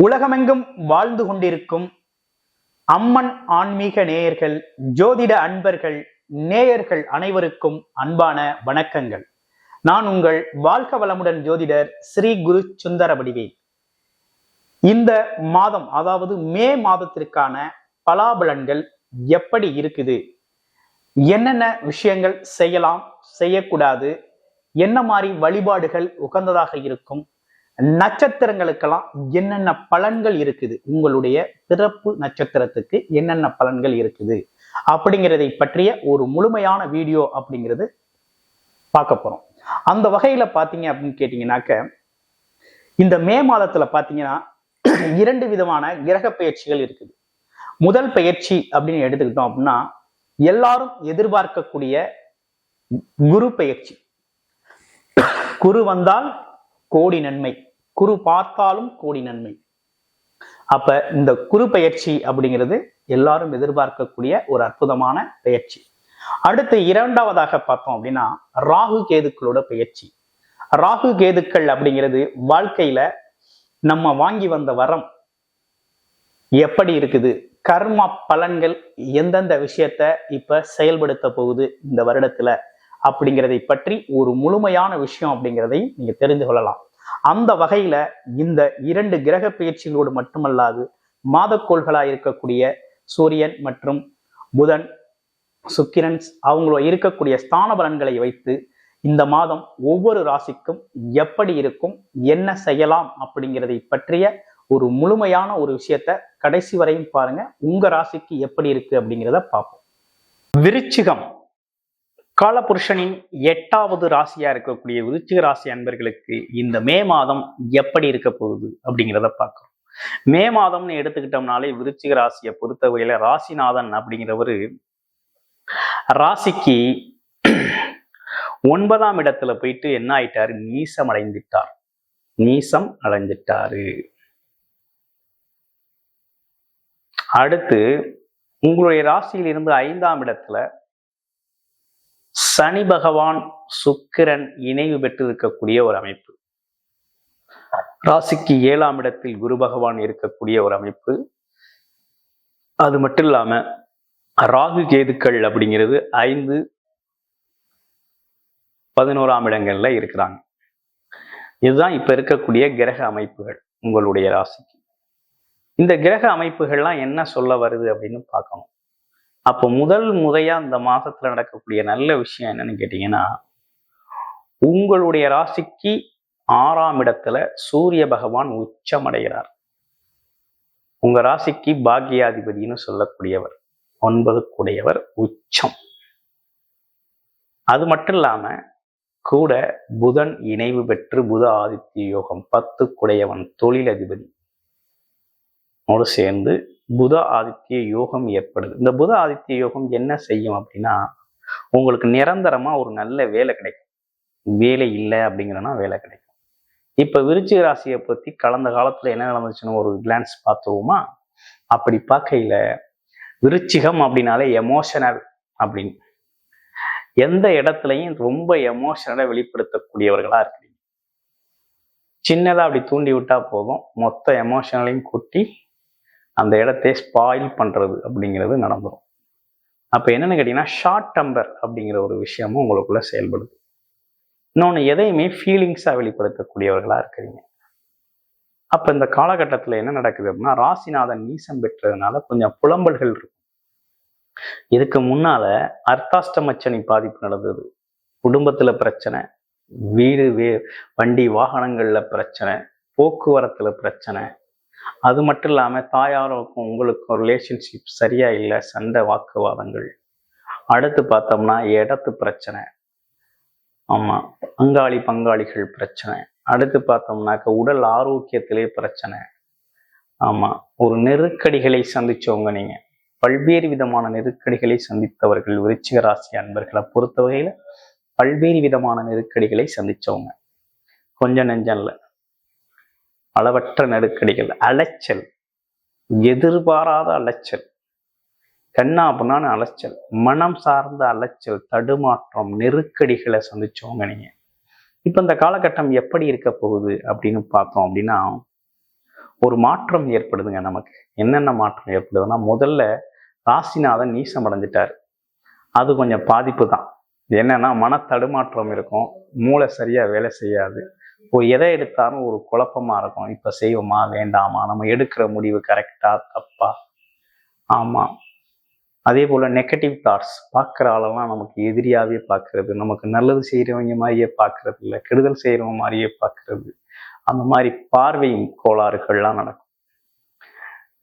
உலகமெங்கும் வாழ்ந்து கொண்டிருக்கும் அம்மன் ஆன்மீக நேயர்கள், ஜோதிட அன்பர்கள், நேயர்கள் அனைவருக்கும் அன்பான வணக்கங்கள். நான் உங்கள் வாழ்க வளமுடன் ஜோதிடர் ஸ்ரீ குரு சுந்தர வடிவேல். இந்த மாதம், அதாவது மே மாதத்திற்கான பலாபலன்கள் எப்படி இருக்குது, என்னென்ன விஷயங்கள் செய்யலாம், செய்யக்கூடாது, என்ன மாதிரி வழிபாடுகள் உகந்ததாக இருக்கும், நட்சத்திரங்களுக்கெல்லாம் என்னென்ன பலன்கள் இருக்குது, உங்களுடைய பிறப்பு நட்சத்திரத்துக்கு என்னென்ன பலன்கள் இருக்குது அப்படிங்கிறதை பற்றிய ஒரு முழுமையான வீடியோ அப்படிங்கிறது பார்க்க போறோம். அந்த வகையில பாத்தீங்க அப்படின்னு கேட்டீங்கன்னாக்க, இந்த மே மாதத்துல பாத்தீங்கன்னா 2 விதமான கிரக பெயர்ச்சிகள் இருக்குது. முதல் பெயர்ச்சி அப்படின்னு எடுத்துக்கிட்டோம் அப்படின்னா, எல்லாரும் எதிர்பார்க்கக்கூடிய குரு பெயர்ச்சி. குரு வந்தால் கோடி நன்மை, குரு பார்த்தாலும் கோடி நன்மை. அப்ப இந்த குரு பெயர்ச்சி அப்படிங்கிறது எல்லாரும் எதிர்பார்க்கக்கூடிய ஒரு அற்புதமான பெயர்ச்சி. அடுத்து இரண்டாவதாக பார்த்தோம் அப்படின்னா, ராகு கேதுக்களோட பெயர்ச்சி. ராகு கேதுக்கள் அப்படிங்கிறது வாழ்க்கையில நம்ம வாங்கி வந்த வரம் எப்படி இருக்குது, கர்ம பலன்கள் எந்தெந்த விஷயத்த இப்ப செயல்படுத்த போகுது இந்த வருடத்துல அப்படிங்கிறதை பற்றி ஒரு முழுமையான விஷயம் அப்படிங்கிறதை நீங்க தெரிந்து கொள்ளலாம். அந்த வகையில இந்த 2 கிரக பெயர்ச்சிகளோடு மட்டுமல்லாது, மாதக்கோள்களா இருக்கக்கூடிய சூரியன் மற்றும் புதன், சுக்கிரன் அவங்கள இருக்கக்கூடிய ஸ்தான பலன்களை வைத்து இந்த மாதம் ஒவ்வொரு ராசிக்கும் எப்படி இருக்கும், என்ன செய்யலாம் அப்படிங்கிறதை பற்றிய ஒரு முழுமையான ஒரு விஷயத்த கடைசி வரையும் பாருங்க. உங்க ராசிக்கு எப்படி இருக்கு அப்படிங்கிறத பார்ப்போம். விருச்சிகம், காலபுருஷனின் 8வது ராசியா இருக்கக்கூடிய விருச்சிக ராசி அன்பர்களுக்கு இந்த மே மாதம் எப்படி இருக்க போகுது அப்படிங்கிறத பார்க்கிறோம். மே மாதம்னு எடுத்துக்கிட்டோம்னாலே விருச்சிக ராசியை பொறுத்தவரையில ராசிநாதன் அப்படிங்கிறவரு ராசிக்கு 9ஆம் இடத்துல போயிட்டு என்ன ஆயிட்டாரு, நீசம் அடைஞ்சிட்டாரு. அடுத்து உங்களுடைய ராசியில் இருந்து 5ஆம் இடத்துல சனி பகவான் சுக்கிரன் இணைவு பெற்று இருக்கக்கூடிய ஒரு அமைப்பு. ராசிக்கு 7ஆம் இடத்தில் குரு பகவான் இருக்கக்கூடிய ஒரு அமைப்பு. அது மட்டும் இல்லாம ராகு கேதுக்கள் அப்படிங்கிறது 5, 11ஆம் இடங்கள்ல இருக்கிறாங்க. இதுதான் இப்ப இருக்கக்கூடிய கிரக அமைப்புகள் உங்களுடைய ராசிக்கு. இந்த கிரக அமைப்புகள்லாம் என்ன சொல்ல வருது அப்படின்னு பார்க்கணும். அப்போ முதல் முறையா இந்த மாசத்துல நடக்கக்கூடிய நல்ல விஷயம் என்னன்னு கேட்டீங்கன்னா, உங்களுடைய ராசிக்கு 6ஆம் இடத்துல சூரிய பகவான் உச்சம் அடைகிறார். உங்க ராசிக்கு பாக்கியாதிபதினு சொல்லக்கூடியவர், 9 கூடையவர் உச்சம். அது மட்டும் இல்லாம கூட புதன் இணைவு பெற்று புத ஆதித்ய யோகம், 10 கூடையவன் தொழிலதிபதி ஓடு சேர்ந்து புத ஆதித்ய யோகம் ஏற்படுது. இந்த புத ஆதித்ய யோகம் என்ன செய்யும் அப்படின்னா, உங்களுக்கு நிரந்தரமா ஒரு நல்ல வேலை கிடைக்கும். வேலை இல்லை அப்படிங்கிறனா வேலை கிடைக்கும். இப்ப விருச்சிக ராசியை பத்தி கடந்த காலத்துல என்ன நடந்துச்சுன்னு ஒரு கிளான்ஸ் பார்த்துருவோமா? அப்படி பார்க்கையில விருச்சிகம் அப்படின்னாலே எமோஷனல் அப்படின்னு, எந்த இடத்துலையும் ரொம்ப எமோஷனலை வெளிப்படுத்தக்கூடியவர்களா இருக்கிறீங்க. சின்னதா அப்படி தூண்டி விட்டா போதும், மொத்த எமோஷனலையும் கூட்டி அந்த இடத்தை ஸ்பாயில் பண்றது அப்படிங்கிறது நடந்துடும். அப்ப என்னன்னு கேட்டீங்கன்னா, ஷார்ட் டெம்பர் அப்படிங்கிற ஒரு விஷயமும் உங்களுக்குள்ள செயல்படுது. இன்னொன்று, எதையுமே ஃபீலிங்ஸா வெளிப்படுத்தக்கூடியவர்களா இருக்கிறீங்க. அப்ப இந்த காலகட்டத்துல என்ன நடக்குது அப்படின்னா, ராசிநாதன் நீசம் பெற்றதுனால கொஞ்சம் புலம்பல்கள் இருக்கும். இதுக்கு முன்னால அர்த்தாஷ்டமச்சனி பாதிப்பு நடந்தது. குடும்பத்துல பிரச்சனை, வீடு வண்டி வாகனங்கள்ல பிரச்சனை, போக்குவரத்துல பிரச்சனை. அது மட்டும் இல்லாம தாயாருக்கும் உங்களுக்கும் ரிலேஷன்ஷிப் சரியா இல்லை, சண்டை வாக்குவாதங்கள். அடுத்து பார்த்தோம்னா இடத்து பிரச்சனை, ஆமா பங்காளிகள் பிரச்சனை. அடுத்து பார்த்தோம்னாக்க உடல் ஆரோக்கியத்திலே பிரச்சனை. ஆமா, ஒரு நெருக்கடிகளை சந்திச்சவங்க நீங்க. பல்வேறு விதமான நெருக்கடிகளை சந்தித்தவர்கள் விருச்சிக ராசி அன்பர்களை பொறுத்தவகையில பல்வேறு விதமான நெருக்கடிகளை சந்திச்சவங்க. கொஞ்சம் நெஞ்சம் இல்லை, அளவற்ற நெருக்கடிகள், அலைச்சல், எதிர்பாராத அலைச்சல். கண்ணா அப்படின்னான அலைச்சல், மனம் சார்ந்த அலைச்சல், தடுமாற்றம், நெருக்கடிகளை சந்திச்சவங்க நீங்க. இப்ப இந்த காலகட்டம் எப்படி இருக்க போகுது அப்படின்னு பார்த்தோம் அப்படின்னா, ஒரு மாற்றம் ஏற்படுதுங்க நமக்கு. என்னென்ன மாற்றம் ஏற்படுதுன்னா, முதல்ல ராசிநாதன் நீசம் அடைஞ்சிட்டாரு. அது கொஞ்சம் பாதிப்பு தான். என்னன்னா மன தடுமாற்றம் இருக்கும், மூளை சரியா வேலை செய்யாது, எதை எடுத்தாலும் ஒரு குழப்பமா இருக்கும். இப்ப செய்வோமா வேண்டாமா, நம்ம எடுக்கிற முடிவு கரெக்டா தப்பா, ஆமா. அதே போல நெகட்டிவ் தாட்ஸ், பார்க்குற ஆளெல்லாம் நமக்கு எதிரியாவே பார்க்கறது, நமக்கு நல்லது செய்கிறவங்க மாதிரியே பார்க்கறது இல்லை, கெடுதல் செய்கிறவங்க மாதிரியே பார்க்கறது, அந்த மாதிரி பார்வை கோளாறுகள்லாம் நடக்கும்.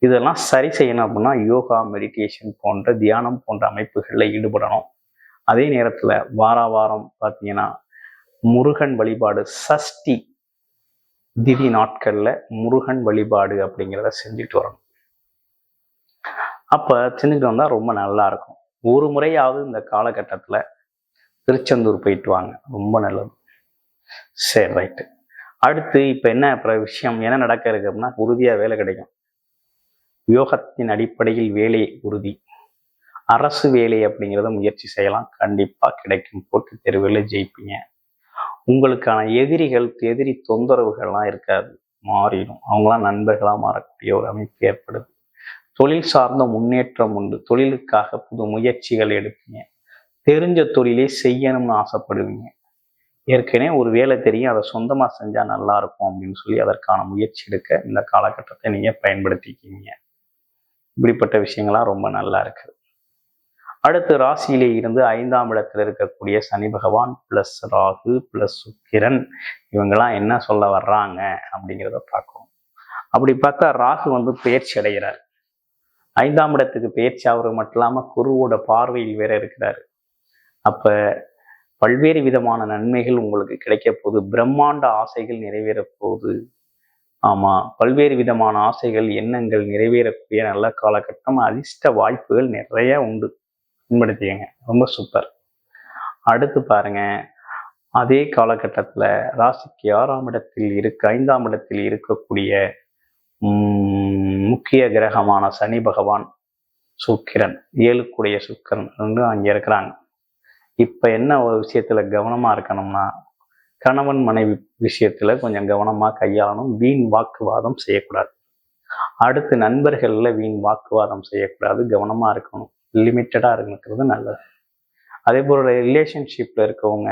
இதெல்லாம் சரி செய்யணும் அப்படின்னா யோகா, மெடிடேஷன் போன்ற தியானம் போன்ற அமைப்புகளில் ஈடுபடணும். அதே நேரத்தில் வாரம் பார்த்தீங்கன்னா முருகன் வழிபாடு, சஷ்டி திதி நாட்களில் முருகன் வழிபாடு அப்படிங்கிறத செஞ்சுட்டு வரணும். அப்போ செஞ்சுட்டு வந்தால் ரொம்ப நல்லா இருக்கும். ஒரு முறையாவது இந்த காலகட்டத்தில் திருச்செந்தூர் போயிட்டு வாங்க, ரொம்ப நல்லது. சரி, ரைட்டு. அடுத்து இப்போ என்ன விஷயம் என்ன நடக்க இருக்கு அப்படின்னா, உறுதியாக வேலை கிடைக்கும். யோகத்தின் அடிப்படையில் வேலை உறுதி. அரசு வேலை அப்படிங்கிறத முயற்சி செய்யலாம், கண்டிப்பாக கிடைக்கும். போட்டித் தேர்வுகளில் ஜெயிப்பீங்க. உங்களுக்கான எதிரி தொந்தரவுகள்லாம் இருக்காது, மாறிடும். அவங்களாம் நண்பர்களாக மாறக்கூடிய ஒரு அமைப்பு ஏற்படுது. தொழில் சார்ந்த முன்னேற்றம் உண்டு. தொழிலுக்காக புது முயற்சிகள் எடுப்பீங்க. தெரிஞ்ச தொழிலே செய்யணும்னு ஆசைப்படுவீங்க. ஏற்கனவே ஒரு வேலை தெரியும், அதை சொந்தமாக செஞ்சால் நல்லா இருக்கும் அப்படின்னு சொல்லி அதற்கான முயற்சி எடுக்க இந்த காலகட்டத்தை நீங்கள் பயன்படுத்திக்கிங்க. இப்படிப்பட்ட விஷயங்கள்லாம் ரொம்ப நல்லா இருக்குது. அடுத்து ராசியிலே இருந்து 5ஆம் இடத்துல இருக்கக்கூடிய சனி பகவான் பிளஸ் ராகு பிளஸ் சுக்கிரன், இவங்கெல்லாம் என்ன சொல்ல வர்றாங்க அப்படிங்கிறத பார்க்கணும். அப்படி பார்த்தா ராகு பெயர்ச்சி அடைகிறார். 5ஆம் இடத்துக்கு பெயர்ச்சி ஆகுறது மட்டும் இல்லாமல் குருவோட பார்வையில் வேற இருக்கிறாரு. அப்ப பல்வேறு விதமான நன்மைகள் உங்களுக்கு கிடைக்க போகுது. பிரம்மாண்ட ஆசைகள் நிறைவேற போகுது. ஆமா, பல்வேறு விதமான ஆசைகள், எண்ணங்கள் நிறைவேறக்கூடிய நல்ல காலகட்டம். அதிர்ஷ்ட வாய்ப்புகள் நிறைய உண்டு, பயன்படுத்திக்கங்க. ரொம்ப சூப்பர். அடுத்து பாருங்க, அதே காலகட்டத்துல ராசிக்கு 6ஆம் இடத்தில் 5ஆம் இடத்தில் இருக்கக்கூடிய முக்கிய கிரகமான சனி பகவான், சுக்கிரன், 7க்குடைய சுக்கிரன் அங்கே இருக்கிறாங்க. இப்ப என்ன ஒரு விஷயத்துல கவனமா இருக்கணும்னா, கணவன் மனைவி விஷயத்துல கொஞ்சம் கவனமா கையாளணும். வீண் வாக்குவாதம் செய்யக்கூடாது. அடுத்து நண்பர்கள்ல வீண் வாக்குவாதம் செய்யக்கூடாது, கவனமா இருக்கணும். லிமிட்டடா இருக்கிறது நல்லது. அதே போல ரிலேஷன்ஷிப்ல இருக்கவங்க,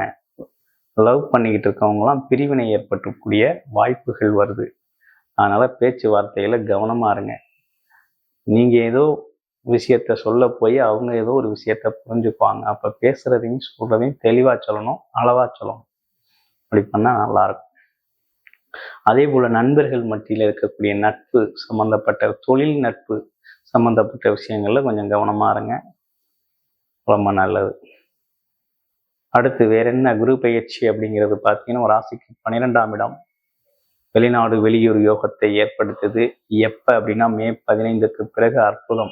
லவ் பண்ணிக்கிட்டு இருக்கவங்கலாம் பிரிவினை ஏற்பட்டக்கூடிய வாய்ப்புகள் வருது. அதனால பேச்சுவார்த்தையில கவனமா இருங்க. நீங்க ஏதோ விஷயத்த சொல்ல போய் அவங்க ஏதோ ஒரு விஷயத்த புரிஞ்சுக்குவாங்க. அப்ப பேசுறதையும் சொல்றதையும் தெளிவா சொல்லணும், அளவா சொல்லணும். அப்படி பண்ணா நல்லா இருக்கும். அதே போல நண்பர்கள் மத்தியில் இருக்கக்கூடிய நட்பு சம்பந்தப்பட்ட, தொழில் நட்பு சம்பந்தப்பட்ட விஷயங்கள்ல கொஞ்சம் கவனமா இருங்க, ரொம்ப நல்லது. அடுத்து வேற என்ன குரு பயிற்சி அப்படிங்கிறது பார்த்தீங்கன்னா, ராசிக்கு 12ஆம் இடம் வெளிநாடு வெளியூர் யோகத்தை ஏற்படுத்துது. எப்ப அப்படின்னா மே 15க்கு பிறகு அற்புதம்.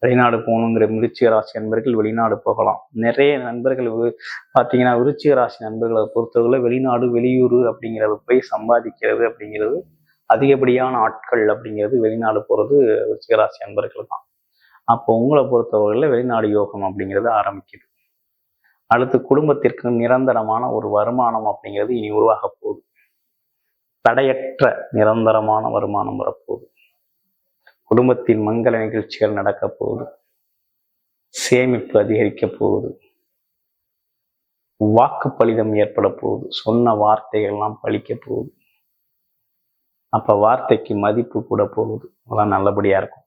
வெளிநாடு போகணுங்கிற விருச்சிக ராசி நண்பர்கள் வெளிநாடு போகலாம். நிறைய நண்பர்கள் பார்த்தீங்கன்னா விருச்சிக ராசி நண்பர்களை பொறுத்தவரை வெளிநாடு வெளியூர் அப்படிங்கிறது போய் சம்பாதிக்கிறது அப்படிங்கிறது, அதிகப்படியான ஆட்கள் அப்படிங்கிறது வெளிநாடு போகிறது விருச்சிக ராசி நண்பர்கள் தான். அப்போ உங்களை பொறுத்தவரையில் வெளிநாடு யோகம் அப்படிங்கிறது ஆரம்பிக்குது. அடுத்து குடும்பத்திற்கு நிரந்தரமான ஒரு வருமானம் அப்படிங்கிறது இனி உருவாக போகுது. தடையற்ற நிரந்தரமான வருமானம் வரப்போகுது. குடும்பத்தில் மங்கள நிகழ்ச்சிகள் நடக்க போகுது. சேமிப்பு அதிகரிக்க போகுது. வாக்கு பலிதம் ஏற்பட போகுது. சொன்ன வார்த்தைகள்லாம் பலிக்க போகுது. அப்ப வார்த்தைக்கு மதிப்பு கூட போகுது. அதெல்லாம் நல்லபடியா இருக்கும்.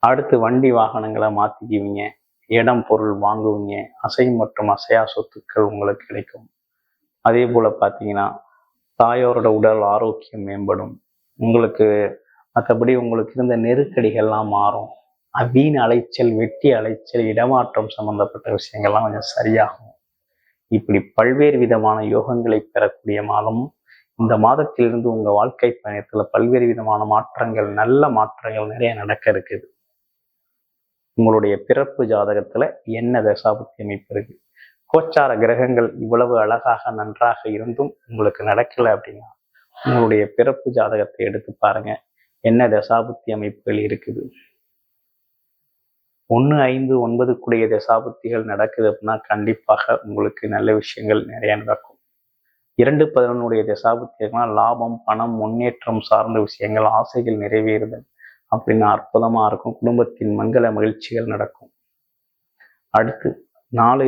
அடுத்து வண்டி வாகனங்களை மாத்திக்குவீங்க. இடம் பொருள் வாங்குவீங்க. அசை மற்றும் அசையா சொத்துக்கள் உங்களுக்கு கிடைக்கும். அதே போல பார்த்தீங்கன்னா தாயோரோட உடல் ஆரோக்கியம் மேம்படும். உங்களுக்கு மற்றபடி உங்களுக்கு இருந்த நெருக்கடிகள்லாம் மாறும். வீண் அலைச்சல், வெட்டி அலைச்சல், இடமாற்றம் சம்பந்தப்பட்ட விஷயங்கள்லாம் கொஞ்சம் சரியாகும். இப்படி பல்வேறு விதமான யோகங்களை பெறக்கூடிய மாதம் இந்த மாதத்திலிருந்து உங்க வாழ்க்கை பயணத்துல பல்வேறு விதமான மாற்றங்கள், நல்ல மாற்றங்கள் நிறைய நடக்க இருக்குது. உங்களுடைய பிறப்பு ஜாதகத்துல என்ன தசாபுத்தி அமைப்பு இருக்கு, கோச்சார கிரகங்கள் இவ்வளவு அழகாக நன்றாக இருந்தும் உங்களுக்கு நடக்கல அப்படின்னா உங்களுடைய பிறப்பு ஜாதகத்தை எடுத்து பாருங்க, என்ன தசாபுத்தி அமைப்புகள் இருக்குது. 1, 5, 9 தசாபுத்திகள் நடக்குது அப்படின்னா கண்டிப்பாக உங்களுக்கு நல்ல விஷயங்கள் நிறைய நடக்கும். 2, 11 தசாபுத்திகள்னா லாபம், பணம், முன்னேற்றம் சார்ந்த விஷயங்கள், ஆசைகள் நிறைவேறுதல் அப்படின்னு அற்புதமா இருக்கும். குடும்பத்தின் மங்கள மகிழ்ச்சிகள் நடக்கும். அடுத்து 4,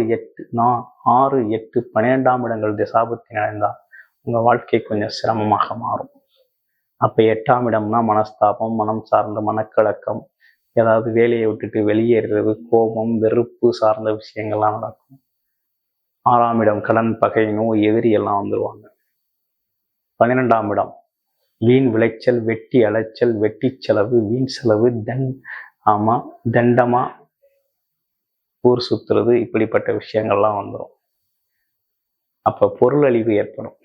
6, 8, 12ஆம் இடங்கள் தசாபுத்தி நடந்தால் உங்க வாழ்க்கை கொஞ்சம் சிரமமாக மாறும். அப்ப 8ஆம் இடம்னா மனஸ்தாபம், மனம் சார்ந்த மனக்கலக்கம், ஏதாவது வேலையை விட்டுட்டு வெளியேறுறது, கோபம், வெறுப்பு சார்ந்த விஷயங்கள்லாம் நடக்கும். 6ஆம் இடம் கடன், பகை, நோய், எதிரி எல்லாம் வந்துருவாங்க. 12ஆம் இடம் வீண் விளைச்சல், வெட்டி அலைச்சல், வெட்டி செலவு, வீண் செலவு, தண்டமா ஊர் சுத்துறது, இப்படிப்பட்ட விஷயங்கள்லாம் வந்துடும். அப்ப பொருள் அழிவு ஏற்படும்.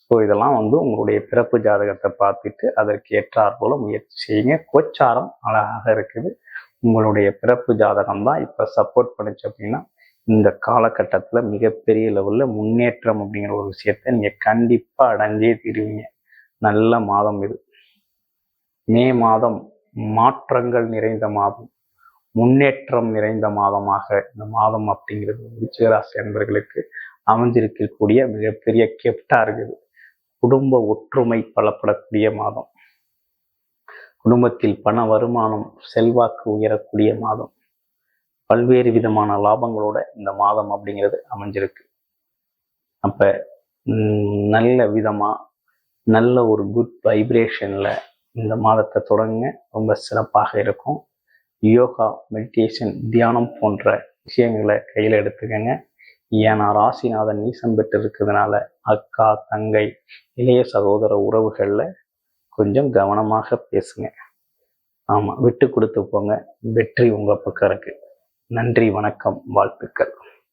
ஸோ இதெல்லாம் உங்களுடைய பிறப்பு ஜாதகத்தை பார்த்துட்டு அதற்கு ஏற்றாற் போல முயற்சி செய்யுங்க. கோச்சாரம் அழகாக இருக்குது. உங்களுடைய பிறப்பு ஜாதகம் தான் இப்போ சப்போர்ட் பண்ணுச்சு அப்படின்னா இந்த காலகட்டத்தில் மிகப்பெரிய லெவலில் முன்னேற்றம் அப்படிங்கிற ஒரு விஷயத்த நீங்கள் கண்டிப்பாக அடைஞ்சே தீருவீங்க. நல்ல மாதம் இது. மே மாதம் மாற்றங்கள் நிறைந்த மாதம், முன்னேற்றம் நிறைந்த மாதமாக இந்த மாதம் அப்படிங்கிறது விருச்சிகராசி அன்பர்களுக்கு அமைஞ்சிருக்கக்கூடிய மிகப்பெரிய கிஃப்டா இருக்குது. குடும்ப ஒற்றுமை பலப்படக்கூடிய மாதம், குடும்பத்தில் பண வருமானம், செல்வாக்கு உயரக்கூடிய மாதம், பல்வேறு விதமான லாபங்களோட இந்த மாதம் அப்படிங்கிறது அமைஞ்சிருக்கு. அப்ப நல்ல விதமா நல்ல ஒரு குட் வைப்ரேஷன்ல இந்த மாதத்தை தொடங்க ரொம்ப சிறப்பாக இருக்கும். யோகா, மெடிடேஷன், தியானம் போன்ற விஷயங்களை கையில் எடுத்துக்கங்க. ஏன்னா ராசிநாதன் நீசம் பெற்று இருக்கிறதுனால அக்கா, தங்கை, இளைய சகோதர உறவுகளில் கொஞ்சம் கவனமாக பேசுங்க. ஆமாம், விட்டு கொடுத்து போங்க. வெற்றி உங்கள் பக்கம் இருக்கு. நன்றி, வணக்கம், வாழ்த்துக்கள்.